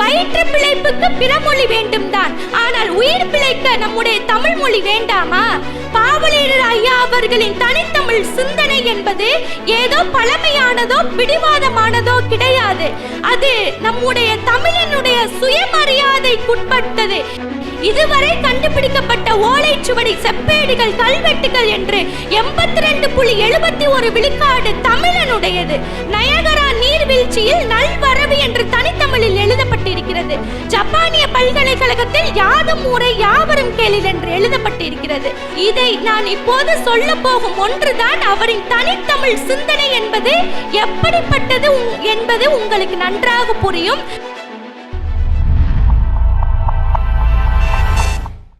வயிற்று பிழைப்புக்கு பிறமொழி வேண்டும் தான், ஆனால் உயிர் பிழைக்க நம்முடைய தமிழ் மொழி வேண்டாமா? பாவலரேறு ஐயா அவர்களின் தனித்தமிழ் சிந்தனை என்பது ஏதோ பழமையானதோ பிடிவாதமானதோ கிடையாது. அது நம்முடைய தமிழனுடைய சுயமரியாதைக்குட்பட்டது. இதுவரை கண்டுபிடிக்கப்பட்ட ஓலைச்சுவடி, செப்பேடுகள், கல்வெட்டுகள் என்று 82.71 விழுக்காடு தமிழனுடையது. நயகரா நீர்வீழ்ச்சியில் நல்வரவு என்று தனித்தமிழில் எழுதப்பட்டிருக்கிறது. ஜப்பானிய பல்கலைக்கழகத்தில் யாதும் ஊரே யாவரும் கேளிர் என்று எழுதப்பட்டிருக்கிறது. இதை நான் இப்போது சொல்ல போகும் ஒன்றுதான் அவரின் தனித்தமிழ் சிந்தனை என்பது எப்படிப்பட்டது என்பது உங்களுக்கு நன்றாக புரியும்.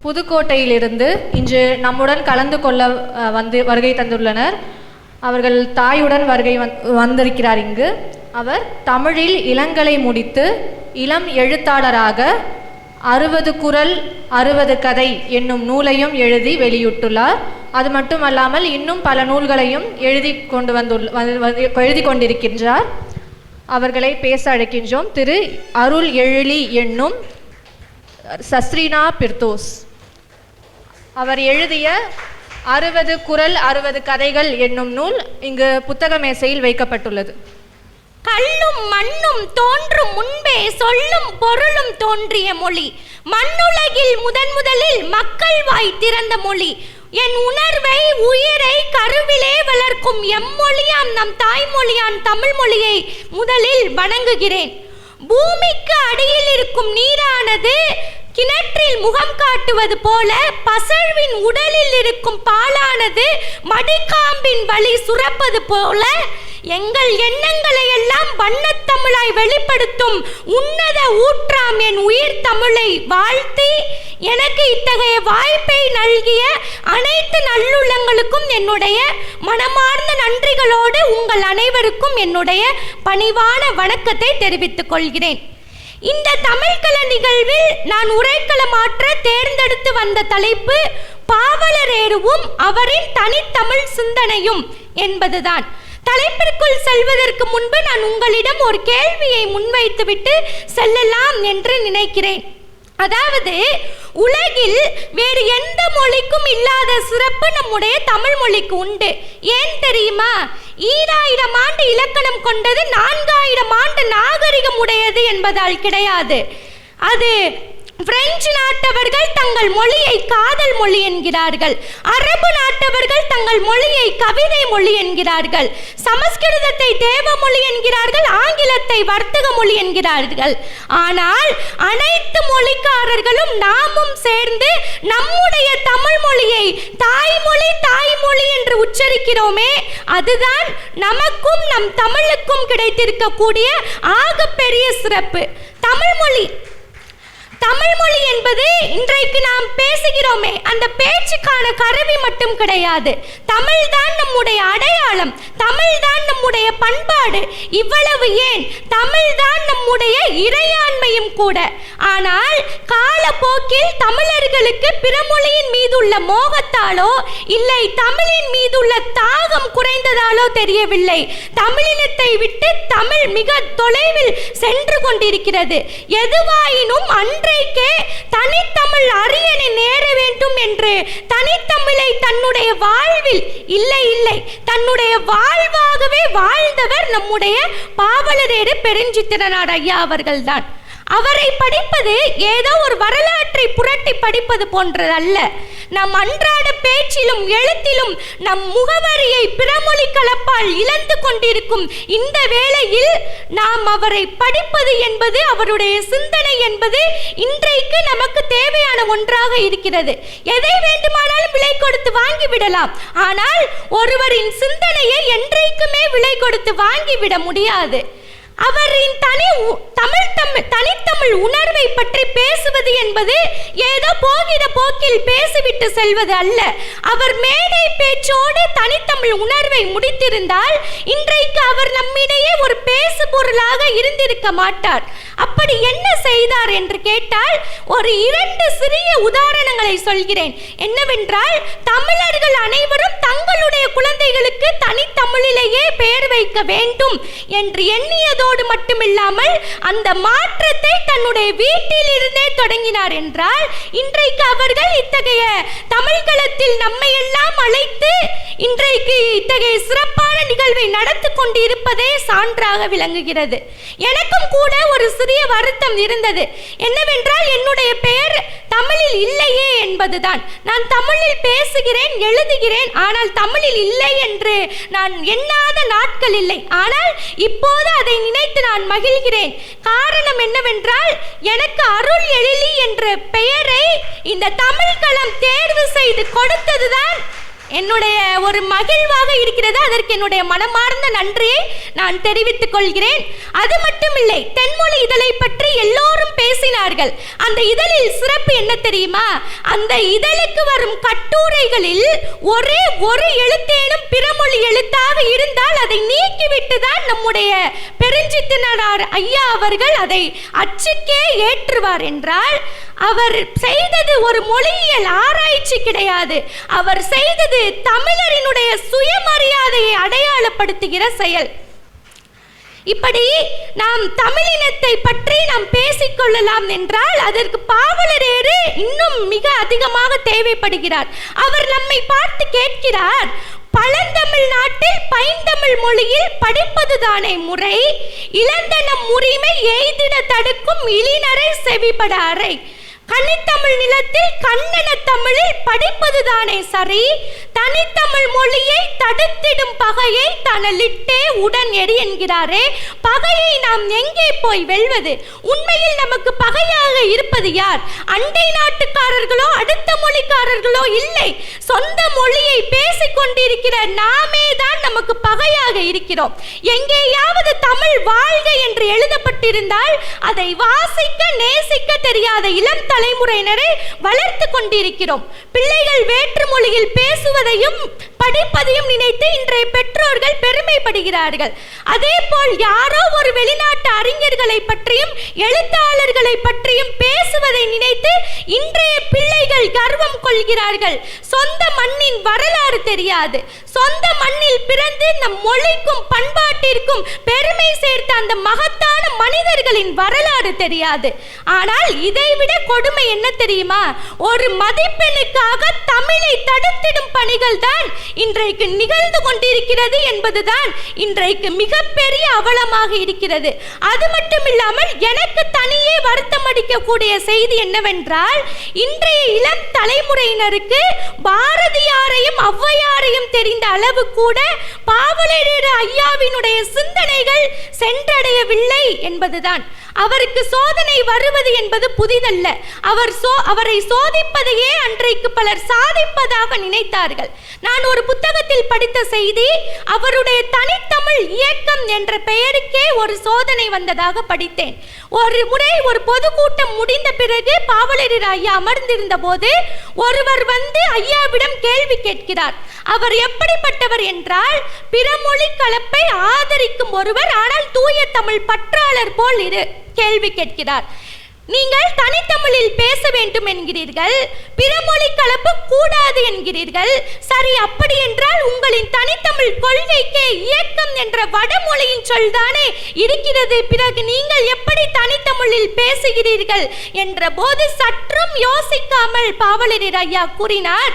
புதுக்கோட்டையிலிருந்து இன்று நம்முடன் கலந்து கொள்ள வருகை தந்துள்ளனர். அவர்கள் தாயுடன் வந்திருக்கிறார் இங்கு. அவர் தமிழில் இளங்கலை முடித்து இளம் எழுத்தாளராக 60 குறள் 60 கதை என்னும் நூலையும் எழுதி வெளியிட்டுள்ளார். அது மட்டுமல்லாமல் இன்னும் பல நூல்களையும் எழுதி கொண்டிருக்கின்றார். அவர்களை பேச அழைக்கின்றோம். திரு அருள் எழிலி என்னும் சஸ்ரீனா பிர்தோஸ். அவர் எழுதிய 60 குறள் 60 கதைகள் என்னும் நூல் இங்கு புத்தக மேசையில் வைக்கப்பட்டுள்ளது. கல்லும் மண்ணும் தோன்றும் முன்பே சொல்லும் பொருளும் தோன்றிய மொழி, மண்ணுலகில் முதலில் மக்கள் வாய் திறந்த மொழி, என் உணர்வை உயிரை கருவிலே வளர்க்கும் எம்மொழியாம் நம் தாய்மொழியான் தமிழ் மொழியை முதலில் வணங்குகிறேன். பூமிக்கு அடியில் இருக்கும் நீரானது கிணற்றில் முகம் காட்டுவது போல பசழ்வின் உடலில் இருக்கும் பாலானது மடிக்காம்பின் வழி சுரப்பது போல எங்கள் எண்ணங்களை எல்லாம் வண்ணத்தமிழாய் வெளிப்படுத்தும் உன்னத ஊற்றாம் என் உயிர் தமிழை வாழ்த்தி எனக்கு இத்தகைய வாய்ப்பை நல்கிய அனைத்து நல்லுள்ளங்களுக்கும் என்னுடைய மனமார்ந்த நன்றிகளோடு உங்கள் அனைவருக்கும் என்னுடைய பணிவான வணக்கத்தை தெரிவித்துக் கொள்கிறேன். இந்த தமிழ்கள நிகழ்வில் நான் உரைக்களமாற்ற தேர்ந்தெடுத்து வந்த தலைப்பு பாவலரேறுவும் அவரின் தனித்தமிழ் சிந்தனையும் என்பதுதான். தலைப்பிற்குள் செல்வதற்கு முன்பு நான் உங்களிடம் ஒரு கேள்வியை முன்வைத்துவிட்டு செல்லலாம் என்று நினைக்கிறேன். அதாவது, உலகில் வேறு எந்த மொழிக்கும் இல்லாத சிறப்பு நம்முடைய தமிழ் மொழிக்கு உண்டு. ஏன் தெரியுமா? 2000 ஆண்டு இலக்கணம் கொண்டது, 4000 ஆண்டு நாகரிகம் உடையது என்பதால் கிடையாது. அது பிரெஞ்சு நாட்டவர்கள் தங்கள் மொழியை காதல் மொழி என்கிறார்கள். அரபு நாட்டவர்கள் தங்கள் மொழியை கவிதை மொழி என்கிறார்கள். சமஸ்கிருதத்தை தேவ மொழி என்கிறார்கள். ஆங்கிலத்தை வர்த்தக மொழி என்கிறார்கள். ஆனால் அனைத்து மொழிக்காரர்களும் நாமும் சேர்ந்து நம்முடைய தமிழ் மொழியை தாய்மொழி என்று உச்சரிக்கிறோமே, அதுதான் நமக்கும் நம் தமிழுக்கும் கிடைத்திருக்கக்கூடிய ஆகப்பெரிய சிறப்பு. தமிழ் மொழி என்பது இன்றைக்கு நாம் பேசுகிறோமே, அந்த பேச்சுக்கான கருவி மட்டும் கிடையாது. தமிழ் தான் நம்முடைய அடையாளம், தமிழ் தான் நம்முடைய பண்பாடு. இவ்வளவு ஏன், தமிழ் தான் நம்முடைய இறையாண்மையும் கூட. ஆனால் காலப்போக்கில் தமிழர்களுக்கு பிறமொழியின் மீதுள்ள மோகத்தாலோ இல்லை தமிழின் மீதுள்ள தாகம் குறைந்ததாலோ தெரியவில்லை, தமிழினத்தை விட்டு தமிழ் மிக தொலைவில் சென்று கொண்டிருக்கிறது. எதுவாயினும் அன்றைக்கே தனித்தமிழ் அரியணை நேர வேண்டும் என்று தனித்தமிழை தன்னுடைய வாழ்வில் இல்லை தன்னுடைய வாழ்வாகவே வாழ்ந்தவர் நம்முடைய பாவலரேறு பெருஞ்சித்திரனார் ஐயா அவர்கள்தான். அவரை படிப்பது ஏதோ ஒரு வரலாற்றை புரட்டி படிப்பது போன்றதல்ல. நம் அன்றாட பேச்சிலும் எழுத்திலும் நம் முகவரியை பிறமொழி கலப்பால் இழந்து கொண்டிருக்கும் இந்த வேளையில் நாம் அவரை படிப்பது என்பது, அவருடைய சிந்தனை என்பது இன்றைக்கு நமக்கு தேவையான ஒன்றாக இருக்கிறது. எதை வேண்டுமானாலும் விலை கொடுத்து வாங்கிவிடலாம், ஆனால் ஒருவரின் சிந்தனையை என்றைக்குமே விலை கொடுத்து வாங்கிவிட முடியாது. அவரின் தனித்தமிழ் உணர்வை பற்றி பேசுவது என்பது ஏதோ போகிற போக்கில் பேசிவிட்டு செல்வது அல்ல. அவர் மேடை பேச்சோடு தனித்தமிழ் உணர்வை முடித்திருந்தால் இன்றைக்கு அவர் நம்மிடையே ஒரு பேசு பொருளாக இருந்திருக்க மாட்டார். அப்படி என்ன செய்தார் என்று கேட்டால் ஒரு 2 சிறிய உதாரணங்களை சொல்கிறேன். என்னவென்றால், தமிழர்கள் அனைவரும் தங்களுடைய குழந்தைகளுக்கு தனித்தமிழிலேயே பெயர் வைக்க வேண்டும் என்று எண்ணியதோடு மட்டுமில்லாமல் அந்த மாற்றத்தை தன்னுடைய வீட்டில் இருந்தே தொடங்கினார் என்றால், இன்றைக்கு அவர்கள் இத்தகைய தமிழ்களத்தில் நம்மை எல்லாம் அழைத்து இன்றைக்கு இத்தகைய சிறப்பான நிகழ்வை நடத்தி கொண்டிருப்பதே சான்றாக விளங்குகிறது. எனக்கும் கூட ஒரு சிறிய வருத்தம் இருந்தது. என்னவென்றால், என்னுடைய பெயர் தமிழில் இல்லையே என்பதுதான். நான் தமிழில் பேசுகிறேன், எழுதுகிறேன், ஆனால் தமிழில் இல்லை என்று நான் எண்ணாத நாட்கள் இல்லை. ஆனால் இப்போது அதை நினைத்து நான் மகிழ்கிறேன். காரணம் என்னவென்றால், எனக்கு அருள் எழிலி என்ற பெயரை இந்த தமிழ்களம் தேர்வு செய்து கொடுத்ததுதான் என்னுடைய ஒரு மகிழ்வாக இருக்கிறது. அதற்கு என்னுடைய மனமார்ந்த நன்றியை நான் தெரிவித்துக் கொள்கிறேன். அது மட்டுமில்லை, தென்மொழி இதழை பற்றி எல்லோரும் பேசினார்கள். அந்த இதழில் சிறப்பு என்ன தெரியுமா? அந்த இதழுக்கு வரும் கட்டுரைகளில் ஒரே ஒரு எழுத்தேனும் பிறமொழி எழுத்தாக இருந்தால் அதை நீக்கிவிட்டு தான் நம்முடைய பெருஞ்சித்திரனார் ஐயா அவர்கள் அதை அச்சுக்கே ஏற்றுவார். என்றால் அவர் செய்தது ஒரு மொழியியல் ஆராய்ச்சி கிடையாது. அவர் செய்தது தமிழரினுடைய சுயமரியாதையை அடையாளப்படுத்துகிற செயல். இப்படி நாம் தமிழினத்தை பற்றி நாம் பேசிக்கொள்ளலாம் என்றால் அதற்கு பாவலரேறு இன்னும் மிக அதிகமாக தேவைப்படுகிறார். அவர் நம்மை பார்த்து கேட்கிறார், பழந்தமிழ் நாட்டில் பைந்தமிழ் மொழியில் படிப்பதுதானே முறை, இளந்தனம் உரிமை எய்திட தடுக்கும் இளிநரை செவிபட அறை, கனித்தமிழ் நிலத்தில் கண்ணன தமிழில் படிப்பதுதானே சரி, தனித்தமிழ் மொழியை தடுத்திடும் பகையை தனலிட்டே உடன் எரி என்கிறாரே. பகையை நாம் எங்கே போய் வெல்வது? உண்மையில் நமக்கு பகையாக இருப்பது யார்? அண்டை நாட்டுக்காரர்களோ அடுத்த மொழிக்காரர்களோ இல்லை, சொந்த மொழியை பேசிக் கொண்டிருக்கிற நாமே தான் நமக்கு பகையாக இருக்கிறோம். எங்கேயாவது தமிழ் வாழ்க என்று எழுதப்பட்டிருந்தால் அதை வாசிக்க நேசிக்க தெரியாத இளம் தலைமுறையினரை வளர்த்து கொண்டிருக்கிறோம். பிள்ளைகள் வேற்று மொழியில் பேசுவதையும் படிப்பதையும் நினைத்து இன்றைய பெற்றோர்கள் பெருமைப்படுகிறார்கள். அதே போல் யாரோ ஒரு வெளிநாட்டு அறிஞர்களை பற்றியும் எழுத்தாளர்களை பற்றியும் பேசுவதை நினைத்து இன்றைய பிள்ளைகள் கர்வம் கொள்கிறார்கள். சொந்த மண்ணின் வரலாறு தெரியாது. சொந்த மண்ணில் பிறந்து நம் மொழிக்கும் பண்பாட்டிற்கும் பெருமை சேர்த்த அந்த மகத்தான மனிதர்களின் வரலாறு தெரியாது. ஆனால் இதைவிட கொடுமை என்ன தெரியுமா? ஒரு மதிப்பெண்ணுக்காக தமிழை தடுத்திடும் பணிகள் தான் இன்றைக்கு நிகழ்ந்து கொண்டிருக்கிறது என்பதுதான் இன்றைக்கு மிகப்பெரிய அவலமாக இருக்கிறது. அது மட்டும் இல்லாமல் எனக்கு தனியே வருத்தம் அளிக்கக்கூடிய செய்தி என்னவென்றால், இன்றைய இளம் தலைமுறையினருக்கு பாரதியாரையும் ஔவையாரையும் தெரிந்த அளவு கூட பாவலரேறு ஐயாவினுடைய சிந்தனைகள் சென்றடையவில்லை என்பதுதான். அவருக்கு சோதனை வருவது என்பது புதிதல்ல. அவரை சோதிப்பதையே அன்றைக்கு பலர் சாதிப்பதாக நினைத்தார்கள். நான் ஒரு புத்தகத்தில் படித்த செய்தி, அவருடைய தனித்தமிழ் இயக்கம் என்ற பெயருக்கே ஒரு சோதனை வந்ததாக படித்தேன். ஒரு முறை ஒரு பொதுக்கூட்டம் முடிந்த பிறகு பாவலரேறு ஐயா அமர்ந்திருந்த போது ஒருவர் வந்து ஐயாவிடம் கேள்வி கேட்கிறார். அவர் எப்படிப்பட்டவர் என்றால், பிறமொழி கலப்பை ஆதரிக்கும் ஒருவர், ஆனால் தூய தமிழ் பற்றாளர் போல் கேள்வி கேட்கிறார். நீங்கள் தனித்தமிழில் பேச வேண்டும் என்கிறீர்கள், பிறமொழி கலப்பு கூடாது என்கிறீர்கள். சரி, அப்படி என்றால் உங்களின் தனித்தமிழ் கொள்கைக்கே இயக்கம் என்ற வடமொழியின் சொல்தானே இருக்கிறது, பிறகு நீங்கள் எப்படி தனித்தமிழில் பேசுகிறீர்கள் என்ற போது சற்றும் யோசிக்காமல் பாவலரேறு ஐயா கூறினார்,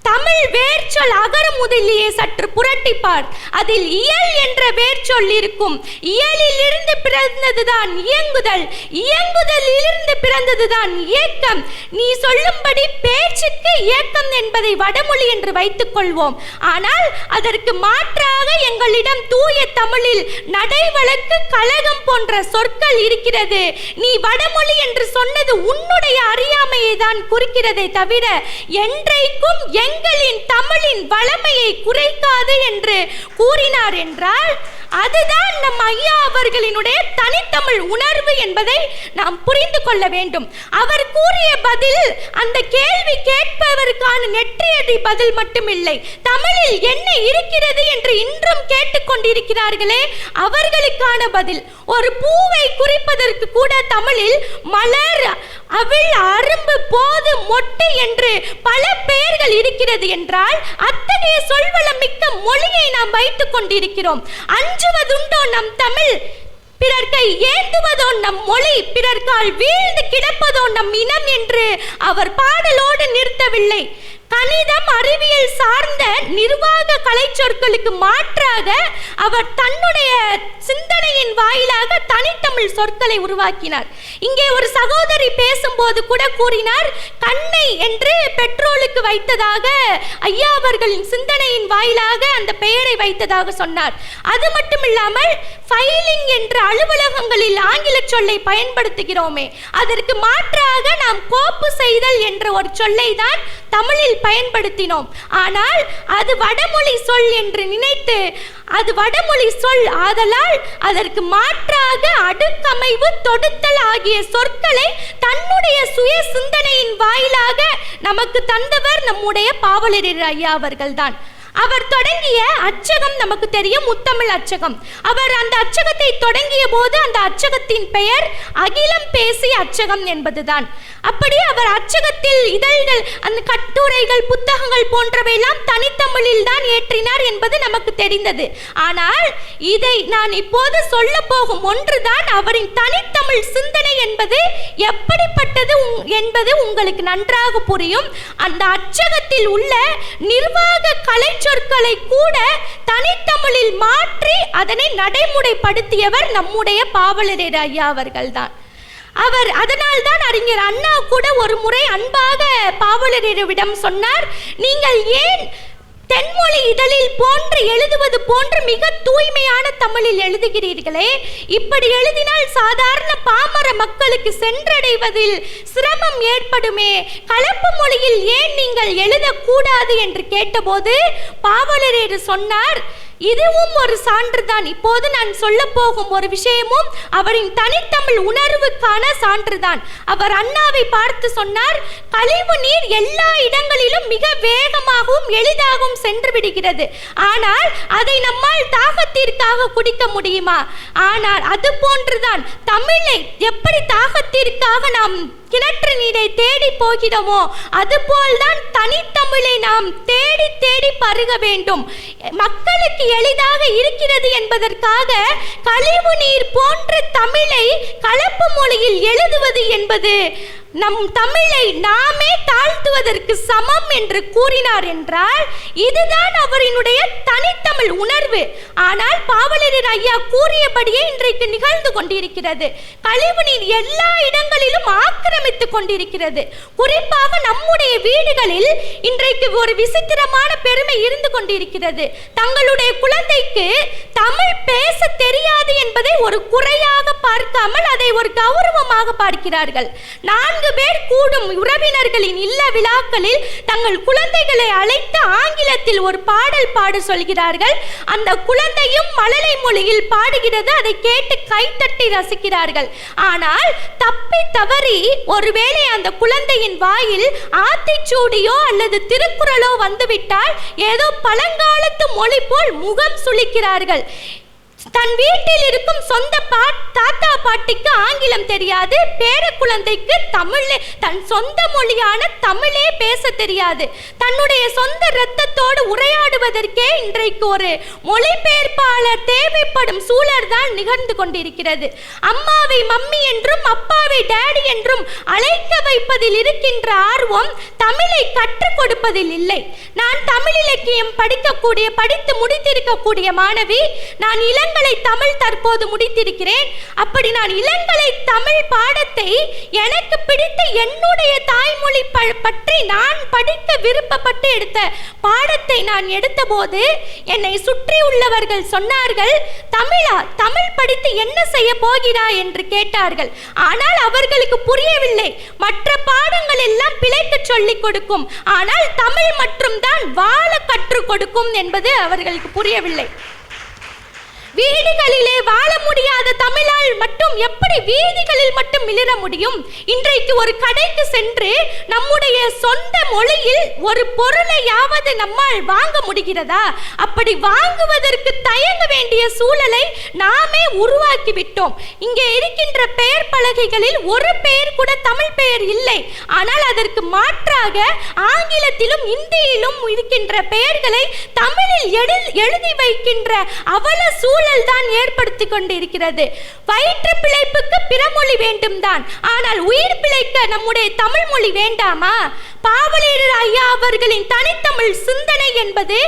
தமிழ் வேர்ச்சொல் அகர முதலியே சற்று புரட்டிப்பார். அதில் இயல் என்ற வேர்ச்சொல் இருக்கும். இயலில் இருந்து பிறந்ததுதான் இயங்குதல், இயங்குதலில் இருந்து பிறந்ததுதான் இயக்கம். நீ சொல்லும்படி பேச்சுக்கு இயக்கம் என்பதை வடமொழி என்று வைத்துக் கொள்வோம். ஆனால் அதற்கு மாற்றாக எங்களிடம் தூய தமிழில் நடை வழக்கு கழகம் போன்ற சொற்கள் இருக்கிறது. நீ வடமொழி என்று சொன்னது உன்னுடைய அறியாமையை தான் குறிக்கிறதே தவிர என்றைக்கும் எங்களின் தமிழின் வளமையை குறைக்காது என்று கூறினார். என்றால் அதுதான் நம் ஐயா அவர்களினுடைய தனித்தமிழ் உணர்வு என்பதை நாம் புரிந்து கொள்ள வேண்டும். அவர் கூறிய பதில் அந்த கேள்வி கேட்பவருக்கான நெற்றியடி பதில் மட்டுமில்லை, தமிழில் என்ன இருக்கிறது என்று இன்றும் கேட்டுக்கொண்டிருக்கிறார்களே அவர்களுக்கான பதில். ஒரு பூவை குறிப்பதற்கு கூட தமிழில் மலர், அவிழ், அரும்பு, போது, மொட்டு என்று பல பெயர்கள் இருக்கிறது என்றால் அத்தகைய சொல்வளம் மிக்க மொழியை நாம் வைத்துக் கொண்டிருக்கிறோம். அஞ்சுவதுண்டோ நம் தமிழ், பிறர்க்கை ஏந்துவதோ நம் மொழி, பிறர்கால் வீழ்ந்து கிடப்பதோ நம் இனம் என்று அவர் பாடலோடு நிறுத்தவில்லை. கணிதம், அறிவியல் சார்ந்த நிர்வாக கலை சொற்களுக்கு மாற்றாக அவர் தன்னுடைய சிந்தனையின் வாயிலாக தனித்தமிழ் சொற்களை உருவாக்கினார். இங்கே ஒரு சகோதரி பேசும்போது கூட கூறினார், கண்ணை என்று பெட்ரோலுக்கு வைத்ததாக ஐயா அவர்களின் சிந்தனையின் வாயிலாக அந்த பெயரை வைத்ததாக சொன்னார். அது மட்டுமில்லாமல் ஃபைலிங் என்ற அலுவலகங்களில் ஆங்கில சொல்லை பயன்படுத்துகிறோமே, அதற்கு மாற்றாக நாம் கோப்பு செய்தல் என்ற ஒரு சொல்லை தான் தமிழில் பயன்படுத்தினோம். ஆனால் அது வடமொழி சொல் என்று நினைத்து, அது வடமொழி சொல் ஆதலால் அதற்கு மாற்றாக அடுக்கமைவு, தொடுத்தல் ஆகிய சொற்களை தன்னுடைய சுய சிந்தனையின் வாயிலாக நமக்கு தந்தவர் நம்முடைய பாவலரேறு ஐயா அவர்கள்தான். அவர் தொடங்கிய அச்சகம் நமக்கு தெரியும், முத்தமிழ் அச்சகம். அவர் அந்த அச்சகத்தை தொடங்கிய போது அந்த அச்சகத்தின் பெயர் அகிலம் பேசி அச்சகம் என்பதுதான். அப்படி அவர் அச்சகத்தில் இதழ்கள், அந்த கட்டுரைகள், புத்தகங்கள் போன்றவையெல்லாம் தனித்தமிழில் தான் ஏற்றினார் என்பது நமக்கு தெரிந்தது. ஆனால் இதை நான் இப்போது சொல்ல போகும் ஒன்றுதான் அவரின் தனித்தமிழ் சிந்தனை என்பது எப்படிப்பட்டது என்பது உங்களுக்கு நன்றாக புரியும். அந்த அச்சகத்தில் உள்ள நிர்வாக கலை சொற்களை கூட தனித்தமிழில் மாற்றி அதனை நடைமுறைப்படுத்தியவர் நம்முடைய பாவலரேறு ஐயா அவர்கள்தான். அவர் அதனால்தான் அறிஞர் அண்ணா கூட ஒரு முறை அன்பாக பாவலரேறுவிடம் சொன்னார், நீங்கள் ஏன் தென்மொழி இதழில் போன்று எழுதுவது போன்று மிக தூய்மையான தமிழில் எழுதுகிறீர்களே, இப்படி எழுதினால் சாதாரண பாமர மக்களுக்கு சென்றடைவதில் சிரமம் ஏற்படுமே, கலப்பு மொழியில் ஏன் நீங்கள் எழுதக்கூடாது என்று கேட்டபோது பாவலரேறு சொன்னார், இதுவும் ஒரு சான்றுதான். இப்போது நான் சொல்ல போகும் ஒரு விஷயமும் அவரின் தனித்தமிழ் உணர்வுக்கான சான்றுதான். அவர் அண்ணாவை பார்த்து சொன்னார், கழிவு நீர் எல்லா இடங்களிலும் மிக வேகமாகவும் எளிதாகவும் சென்று விடுகிறது. ஆனால் அதை நம்மால் தாகத்திற்காக குடிக்க முடியுமா? ஆனால் அது போன்றுதான் தமிழை எப்படி தாகத்திற்காக நாம் கிணற்று நீரை தேடி போகிறோமோ அதுபோல்தான் தனித்தமிழை நாம் தேடி தேடி பருக வேண்டும். மக்களுக்கு எளிதாக இருக்கிறது என்பதற்காக கழிவு நீர் போன்ற தமிழை கலப்பு மொழியில் எழுதுவது என்பது நம் தமிழை நாமே தாழ்த்துவதற்கு சமம் என்று கூறினார் என்றால் இதுதான் அவரினுடைய தனித்தமிழ் உணர்வு. ஆனால் பாவலரேறு ஐயா கூறியபடியே இன்றைக்கு நிகழ்ந்து கொண்டிருக்கிறது. கழிவு நீர் எல்லா இடங்களிலும் ஆக்கிரமித்துக் கொண்டிருக்கிறது. குறிப்பாக நம்முடைய வீடுகளில் இன்றைக்கு ஒரு விசித்திரமான பெருமை இருந்து கொண்டிருக்கிறது. தங்களுடைய குழந்தைக்கு தமிழ் பேச தெரியாது என்பதை ஒரு குறையாக பார்க்காமல் அதை ஒரு கௌரவமாக பார்க்கிறார்கள். 4 பேர் கூடும் உறவினர்களின் இல்ல விழாக்களில் தங்கள் குழந்தைகளை அழைத்து ஆங்கிலத்தில் ஒரு பாடல் பாட சொல்கிறார்கள். அந்த குழந்தையும் மழலை மொழியில் பாடுகிறது. அதை கேட்டு கைத்தட்டி ரசிக்கிறார்கள். ஆனால் தப்பி தவறி ஒருவேளை அந்த குழந்தையின் வாயில் ஆத்திச்சூடியோ அல்லது திருக்குறளோ வந்துவிட்டால் ஏதோ பழங்காலத்து மொழி போல் முகம் சுளிக்கிறார்கள். தன் வீட்டில் இருக்கும் சொந்த தாத்தா பாட்டிக்கு ஆங்கிலம் தெரியாது, பேர குழந்தைக்கு தமிழ், தன் சொந்த மொழியான தமிழே பேச தெரியாது. தன்னுடைய சொந்த இரத்தத்தோடு உரையாடுவதற்கே இன்றைக்கு ஒரு மொழிபெயர்ப்பாளர் தேவைப்படும் சூழல் தான் நிகழ்ந்து கொண்டிருக்கிறது. அம்மாவை மம்மி என்றும் அப்பாவை டேடி என்றும் அழைக்க வைப்பதில் இருக்கின்ற ஆர்வம் தமிழை கற்றுக் கொடுப்பதில் இல்லை. நான் தமிழ் இலக்கியம் படித்து முடித்திருக்கக்கூடிய மாணவி. நான் இளங்கலை தமிழ் தற்போது முடித்திருக்கிறேன். அப்படி நான் இளங்கலை தமிழ் பாடத்தை எனக்கு பிடித்த என்னுடைய தாய்மொழி பற்றி நான் படிக்க விருப்பப்பட்டு எடுத்த பாடத்தை நான் எடுத்த போது என்னை சுற்றி உள்ளவர்கள் சொன்னார்கள், தமிழா, தமிழ் படித்து என்ன செய்ய போகிறாய் என்று கேட்டார்கள். ஆனால் அவர்களுக்கு புரியவில்லை. மற்ற பாடங்கள் எல்லாம் பிழைக்க சொல்லிக் கொடுக்கும், ஆனால் தமிழ் மற்றும் தான் வாழ கற்றுக் கொடுக்கும் என்பது அவர்களுக்கு புரியவில்லை. வீடுகளிலே வாழ முடியாத தமிழால் மட்டும் எப்படி வீதிகளில் மட்டும் மிளிர முடியும்? இன்றைக்கு ஒரு கடைக்கு சென்று நம்முடைய சொந்த மொழியில் ஒரு பொருளையாவது நம்மால் வாங்க முடிகிறதா? அப்படி வாங்குவதற்கு தயங்க வேண்டிய சூழலை நாமே உருவாக்கி விட்டோம். இங்கே இருக்கின்ற பெயர் பலகைகளில் ஒரு பெயர் கூட தமிழ் பெயர் இல்லை. ஆனால் அதற்கு மாற்றாக ஆங்கிலத்திலும் இந்தியிலும் இருக்கின்ற பெயர்களை தமிழில் எழுதி வைக்கின்ற அவல சூழல் தான் ஏற்படுத்தி கொண்டிருக்கிறது. வயிற்று பிழைப்புக்கு பிறமொழி வேண்டும் தான், ஆனால் உயிர் பிழைக்க நம்முடைய தமிழ் மொழி வேண்டாமா? பாவலரேறு ஐயா அவர்களின் தனித்தமிழ் சிந்தனை என்பது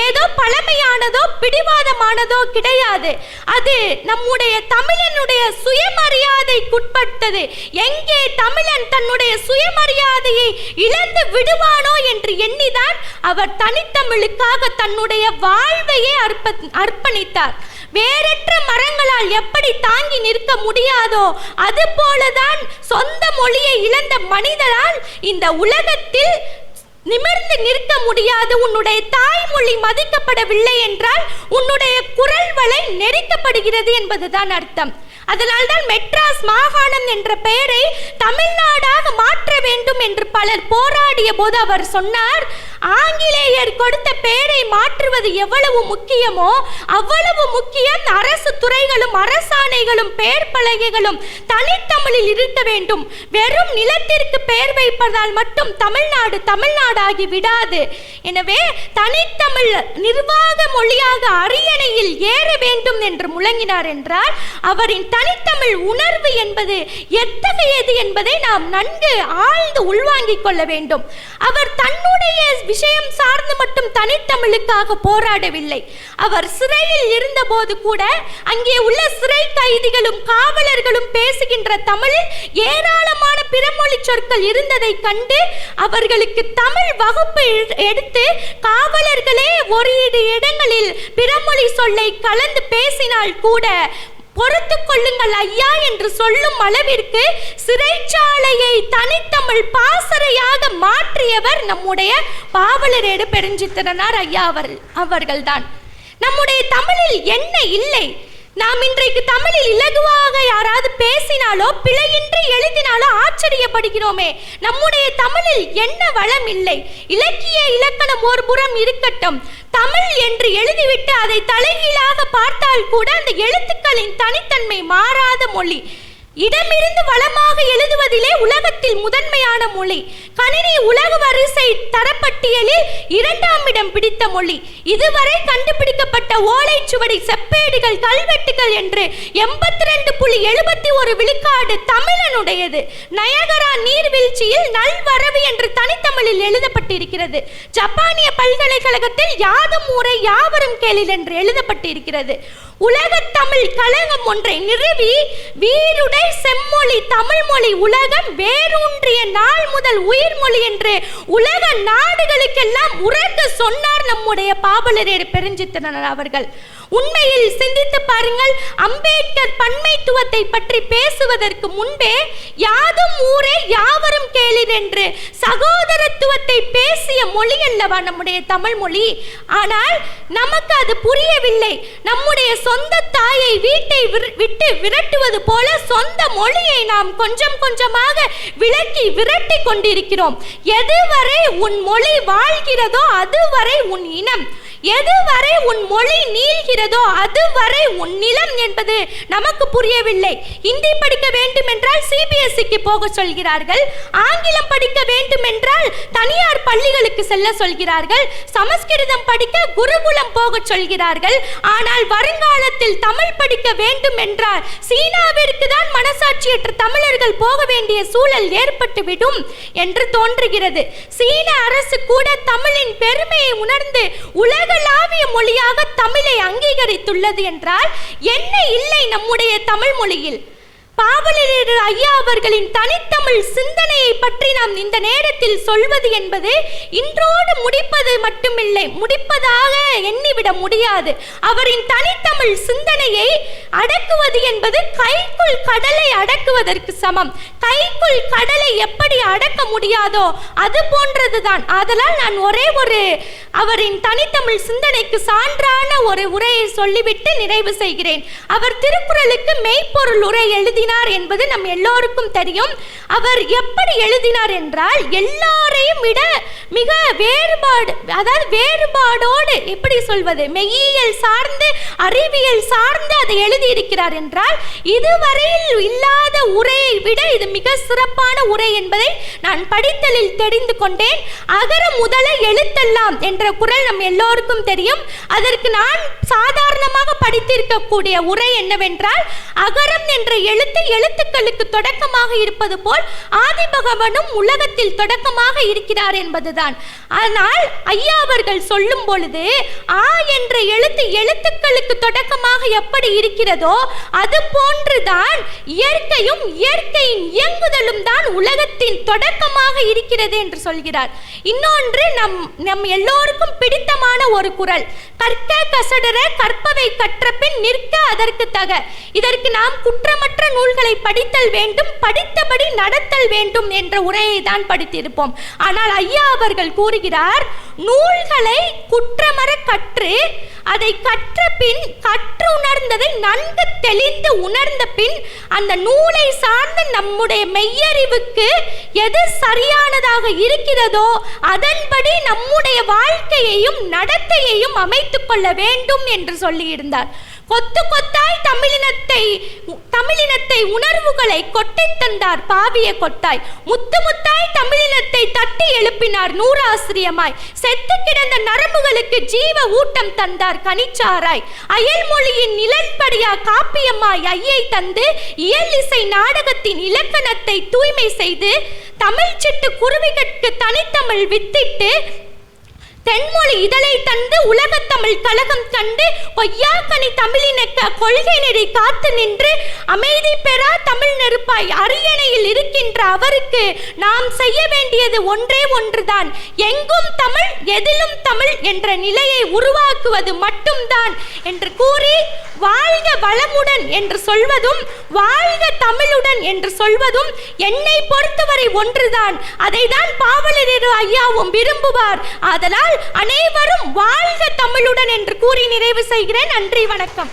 ஏதோ பழமையானதோ பிடிவாதமானதோ கிடையாது. அது நம்முடைய தமிழனுடைய சுயமரியாதைக்குட்பட்டது. எங்கே தமிழன் தன்னுடைய சுயமரியாதையை இழந்து விடுவானோ என்று எண்ணிதான் அவர் தனித்தமிழுக்காக தன்னுடைய வாழ்வையே அர்ப்பணித்தார். வேறற்ற மரங்களால் எப்படி தாங்கி நிற்க முடியாதோ அது போலதான் சொந்த மொழியை இழந்த மனிதரால் இந்த உலகத்தில் நிமிர்ந்து நிற்க முடியாது. உன்னுடைய தாய்மொழி மதிக்கப்படவில்லை என்றால் உன்னுடைய குரல் வளை நெரிக்கப்படுகிறது என்பதுதான் அர்த்தம். அதனால்தான் மெட்ராஸ் மாகாணம் என்ற பெயரை தமிழ்நாடாக மாற்ற வேண்டும் என்று பலர் போராடிய போது அவர் சொன்னார், ஆங்கிலேயர் கொடுத்த பெயரை மாற்றுவது எவ்வளவு முக்கியமோ அவ்வளவு முக்கியம் அரசு துறைகளும் அரசாணைகளும் பெயர் பலகைகளும் தனித்தமிழில் இருக்க வேண்டும். வெறும் நிலத்திற்கு பெயர் வைப்பதால் மட்டும் தமிழ்நாடாகி விடாது. எனவே தனித்தமிழ் நிர்வாக மொழியாக அரியணையில் ஏற வேண்டும் என்று முழங்கினார் என்றால் அவரின் தனித்தமிழ் உணர்வு என்பது எத்தகையது என்பதை நாம் நன்கு ஆழ்ந்து உள்வாங்கிக் கொள்ள வேண்டும். அவர் தன்னுடைய விஷயம் சார்ந்து மட்டும் தனித்தமிழுக்காக போராடவில்லை. அவர் சிறையில் இருந்த போது கூட அங்கே உள்ள சிறை கைதிகளும் காவலர்களும் பேசுகின்ற தமிழில் ஏராளமான பிறமொழி சொற்கள் இருந்ததை கண்டு அவர்களுக்கு தமிழ் வகுப்பு எடுத்து காவலர்களே ஒரு இடங்களில் பிறமொழி சொல்லை கலந்து பேசினால் கூட பொறுத்து கொள்ளுங்கள் ஐயா என்று சொல்லும் அளவிற்கு சிறைச்சாலையை தனித்தமிழ் பாசறையாக மாற்றியவர் நம்முடைய பாவலரேறு பெருஞ்சித்திரனார் ஐயா அவர்கள்தான். நம்முடைய தமிழில் என்ன இல்லை? நாம் இன்றைக்கு தமிழில் இலகுவாக யாராவது பேசினாலோ பிழையின்றி எழுதினாலோ ஆச்சரியப்படுகிறோமே. நம்முடைய தமிழில் என்ன வளம் இல்லை? இலக்கிய இலக்கணம் ஒரு புறம் இருக்கட்டும், தமிழ் என்று எழுதிவிட்டு அதை தலைகீழாக பார்த்தால் கூட அந்த எழுத்துக்களின் தனித்தன்மை மாறாத மொழி. இடமிருந்து வளமாக எழுதுவதிலே உலகத்தில் முதன்மையான மொழி. கணினி உலக வரிசை தரப்பட்டியலில் 2ஆம் இடம் பிடித்த மொழி. இதுவரை கண்டுபிடிக்கப்பட்ட ஓலைச்சுவடி, செப்பேடுகள், கல்வெட்டுகள் என்று 82.71 விழுக்காடு தமிழனுடையது. நயகரா நீர்வீழ்ச்சியில் நல்வரவு என்று தனித்தமிழில் எழுதப்பட்டிருக்கிறது. ஜப்பானிய பல்கலைக்கழகத்தில் யாதும் ஊரே யாவரும் கேளிர் என்று எழுதப்பட்டிருக்கிறது. உலகத் தமிழ் கழகம் ஒன்றை நிறுவி வீருடை செம்மொழி தமிழ் மொழி உலகம் வேரூன்றிய நாள் முதல் உயிர்மொழி என்று உலக நாடுகளுக்கெல்லாம் உறக்க சொன்னார் நம்முடைய பாவலரேறு பெருஞ்சித்திரனார் அவர்கள். உண்மையில் சிந்தித்து பாருங்கள், அம்பேத்கர் பன்மைத்துவத்தை பற்றி பேசுவதற்கு முன்பே யாதும் ஊரே யாவரும் கேளிர் என்று சகோதரத்துவத்தை பேசிய மொழி அல்லவா நம்முடைய தமிழ் மொழி. ஆனால் நமக்கு அது புரியவில்லை. நம்முடைய சொந்த தாயை வீட்டை விட்டு விரட்டுவது போல சொந்த மொழியை நாம் கொஞ்சம் கொஞ்சமாக விலக்கி விரட்டி கொண்டிருக்கிறோம். எதுவரை உன் மொழி வாழ்கிறதோ அதுவரை உன் இனம், எதுவரை உன் மொழி நீள்கிறதோ அதுவரை உன் நிலம் என்பது நமக்கு புரியவில்லை. ஹிந்தி படிக்க வேண்டும் என்றால் சிபிஎஸ்சிக்கு போக சொல்கிறார்கள். ஆங்கிலம் படிக்க வேண்டும் என்றால் தனியார் பள்ளிகளுக்கு செல்ல சொல்கிறார்கள். சமஸ்கிருதம் படிக்க குருகுலம் போக சொல்கிறார்கள். ஆனால் வருங்காலத்தில் தமிழ் படிக்க வேண்டும் என்றால் சீனாவிற்கு தான் மனசாட்சியற்ற தமிழர்கள் போக வேண்டிய சூழல் ஏற்பட்டுவிடும் என்று தோன்றுகிறது. சீன அரசு கூட தமிழின் பெருமையை உணர்ந்து உலகளாவிய மொழியாக தமிழை அங்கீகரித்துள்ளது என்றால் என்ன இல்லை நம்முடைய தமிழ் மொழியில்? பாவலரேறு ஐயா அவர்களின் தனித்தமிழ் சிந்தனையை பற்றி நாம் இந்த நேரத்தில் சொல்வது என்பது இன்றோடு முடிப்பது மட்டுமில்லை, முடிப்பதாக எண்ணிவிட முடியாது. அவரின் தனித்தமிழ் சிந்தனையை அடக்குவது என்பது கைக்குள் கடலை அடக்குவதற்கு சமம். கைக்குள் கடலை எப்படி அடக்க முடியாதோ அது போன்றதுதான். ஆதலால் நான் ஒரே ஒரு அவரின் தனித்தமிழ் சிந்தனைக்கு சான்றான ஒரு உரையை சொல்லிவிட்டு நிறைவு செய்கிறேன். அவர் திருக்குறளுக்கு மெய்ப்பொருள் உரை எழுதினார் என்பது நம் எல்லோருக்கும் தெரியும். அவர் எப்படி எழுதினார் என்றால், எல்லாரையும் விட மிக வேறுபாடு, அதாவது வேறுபாடோடு, எப்படி சொல்வது, மெய்யியல் சார்ந்து அறிவியல் சார்ந்து அதை எழுதியிருக்கிறார் என்றால், இதுவரையில் இல்லாத உரையை விட இது மிக சிறப்பான உரை என்பதை நான் படித்தலில் தெரிந்து கொண்டேன். அகர முதல எழுத்தெல்லாம் என்ற குறள் நம் எல்லோருக்கும் தெரியும். அதற்கு நான் சாதாரணமாக படித்திருக்கக்கூடிய உரை என்னவென்றால், அகரம் என்ற எழுத்துக்களுக்கு தொடக்கமாக இருப்பது போல் ஆதிபகவனும் உலகத்தில் தொடக்கமாக இருக்கிறார் என்பதுதான். ஆனால் ஐயா அவர்கள் சொல்லும் பொழுது, ஆ என்ற எழுத்துக்களுக்கு தொடக்கமாக எப்படி இருக்கிறதோ அது போன்றுதான் இயற்கையும் இயற்கையின் இயங்குதலும் தான் உலகத்தின் தொடக்கமாக இருக்கிறது என்று சொல்கிறார். இன்னொன்று நம் எல்லோருக்கும் பிடித்தமான ஒரு குறள், கற்க கசடர கற்பவை கற்ற பின் நிற்க அதற்கு தக. இதற்கு நாம் குற்றமற்ற நூல்களை படித்தல் வேண்டும், படித்தபடி நடத்தல் வேண்டும் என்ற உரையை தான் படித்திருப்போம். ஆனால் ஐயா அவர்கள் கூறுகிறார், நூல்களை குற்றமற கற்று அதை கற்ற பின் கற்று உணர்ந்ததை நன்கு தெளிந்து உணர்ந்த பின் அந்த நூலை சார்ந்த நம்முடைய மெய்யறிவுக்கு எது சரியானதாக இருக்கிறதோ அதன்படி நம்முடைய வாழ்க்கையையும் நடத்தையையும் அமைத்துக் கொள்ள வேண்டும் என்று சொல்லியிருந்தார். கொத்து கொத்தாய் தமிழினத்தை உணர்வுகளை கொட்டி தந்தார் பாவிய கொட்டாய். முத்து முத்தாய் தமிழினத்தை தட்டி எழுப்பினார் நூறாசிரியமாய். செத்து கிடந்த நரம்புகளுக்கு ஜீவ ஊட்டம் தந்தார் கனிச்சாராய். அயல்மொழியின் நிழற்படியா காப்பியமாய் ஐயை தந்து இயல் இசை நாடகத்தின் இலக்கணத்தை தூய்மை செய்து தமிழ் சிட்டு குருவிகட்கு தனித்தமிழ் வித்திட்டு தென்மொழி இதழை தந்து உலகத்தமிழ் கழகம் கண்டு பொய்யாக்கனி தமிழினக்க கொள்கை நெறி காத்து நின்று அமைதி பெறா தமிழ் நெருப்பாய் அரியணையில் இருக்கின்ற அவருக்கு நாம் செய்ய வேண்டியது ஒன்றே ஒன்றுதான், எங்கும் தமிழ் எதிலும் தமிழ் என்ற நிலையை உருவாக்குவது மட்டும்தான் என்று கூறி, வாழ்க வளமுடன் என்று சொல்வதும் வாழ்க தமிழுடன் என்று சொல்வதும் என்னை பொறுத்தவரை ஒன்றுதான். அதை தான் பாவலரேறு ஐயாவும் விரும்புவார். ஆதலால் அனைவரும் வாழ்க தமிழுடன் என்று கூறி நிறைவு செய்கிறேன். நன்றி, வணக்கம்.